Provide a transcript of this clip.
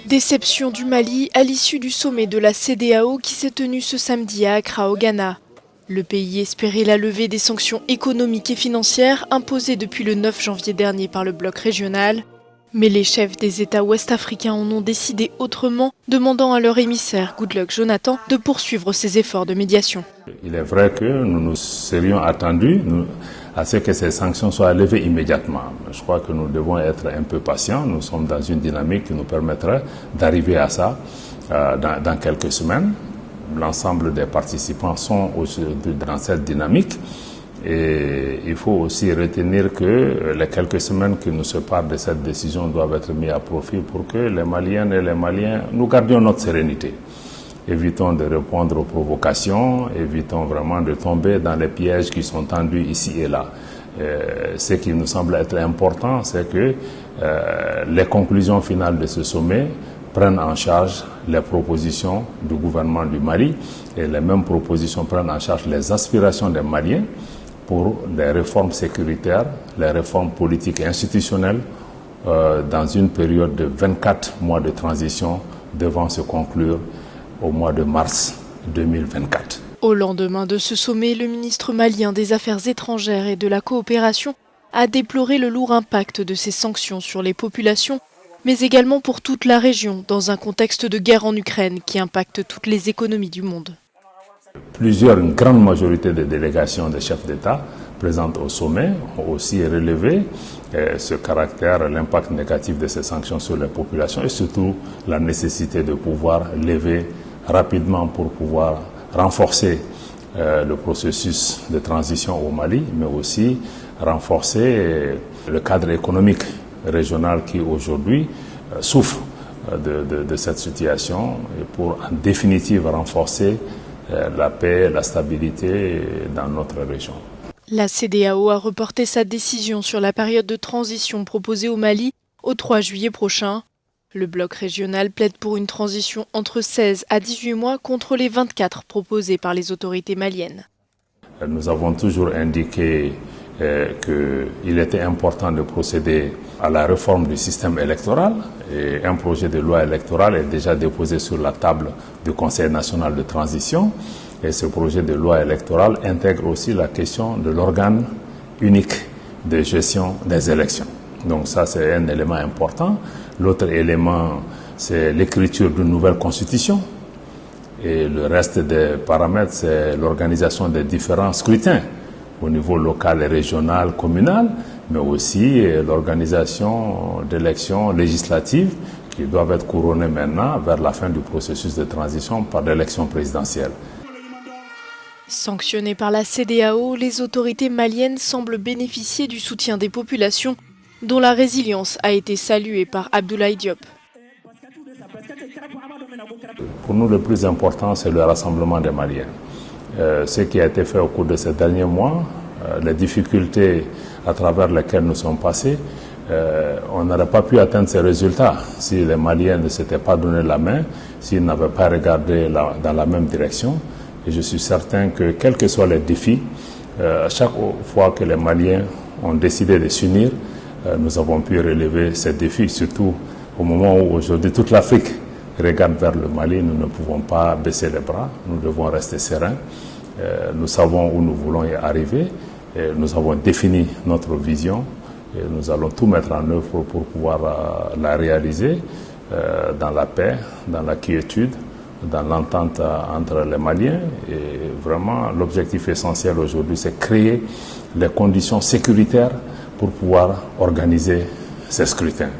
Déception du Mali à l'issue du sommet de la CEDEAO qui s'est tenu ce samedi à Accra au Ghana. Le pays espérait la levée des sanctions économiques et financières imposées depuis le 9 janvier dernier par le bloc régional. Mais les chefs des États ouest-africains en ont décidé autrement, demandant à leur émissaire Goodluck Jonathan de poursuivre ses efforts de médiation. Il est vrai que nous nous serions attendus à ce que ces sanctions soient levées immédiatement. Je crois que nous devons être un peu patients. Nous sommes dans une dynamique qui nous permettra d'arriver à ça dans quelques semaines. L'ensemble des participants sont aujourd'hui dans cette dynamique. Et il faut aussi retenir que les quelques semaines qui nous séparent de cette décision doivent être mises à profit pour que les Maliennes et les Maliens, nous gardions notre sérénité. Évitons de répondre aux provocations, évitons vraiment de tomber dans les pièges qui sont tendus ici et là. Ce qui nous semble être important, c'est que les conclusions finales de ce sommet prennent en charge les propositions du gouvernement du Mali et les mêmes propositions prennent en charge les aspirations des Maliens pour les réformes sécuritaires, les réformes politiques et institutionnelles dans une période de 24 mois de transition devant se conclure au mois de mars 2024. Au lendemain de ce sommet, le ministre malien des Affaires étrangères et de la coopération a déploré le lourd impact de ces sanctions sur les populations, mais également pour toute la région, dans un contexte de guerre en Ukraine qui impacte toutes les économies du monde. Une grande majorité des délégations des chefs d'État présentes au sommet ont aussi relevé ce caractère, l'impact négatif de ces sanctions sur les populations et surtout la nécessité de pouvoir lever rapidement pour pouvoir renforcer le processus de transition au Mali, mais aussi renforcer le cadre économique régional qui aujourd'hui souffre de cette situation et pour en définitive renforcer la paix, la stabilité dans notre région. La CEDEAO a reporté sa décision sur la période de transition proposée au Mali au 3 juillet prochain. Le bloc régional plaide pour une transition entre 16 à 18 mois contre les 24 proposés par les autorités maliennes. Nous avons toujours indiqué qu'il était important de procéder à la réforme du système électoral et un projet de loi électorale est déjà déposé sur la table du Conseil national de transition et ce projet de loi électorale intègre aussi la question de l'organe unique de gestion des élections. Donc ça c'est un élément important. L'autre élément c'est l'écriture d'une nouvelle constitution et le reste des paramètres c'est l'organisation des différents scrutins au niveau local et régional, communal, mais aussi l'organisation d'élections législatives qui doivent être couronnées maintenant vers la fin du processus de transition par l'élection présidentielle. Sanctionnées par la CEDEAO, les autorités maliennes semblent bénéficier du soutien des populations, dont la résilience a été saluée par Abdoulaye Diop. Pour nous, le plus important, c'est le rassemblement des Maliens. Ce qui a été fait au cours de ces derniers mois, les difficultés à travers lesquelles nous sommes passés, on n'aurait pas pu atteindre ces résultats si les Maliens ne s'étaient pas donné la main, s'ils n'avaient pas regardé dans la même direction. Et je suis certain que, quels que soient les défis, chaque fois que les Maliens ont décidé de s'unir, nous avons pu relever ces défis, surtout au moment où aujourd'hui toute l'Afrique regarde vers le Mali. Nous ne pouvons pas baisser les bras, nous devons rester sereins. Nous savons où nous voulons y arriver, et nous avons défini notre vision et nous allons tout mettre en œuvre pour pouvoir la réaliser dans la paix, dans la quiétude, dans l'entente entre les Maliens. Et vraiment, l'objectif essentiel aujourd'hui, c'est créer les conditions sécuritaires pour pouvoir organiser ces scrutins.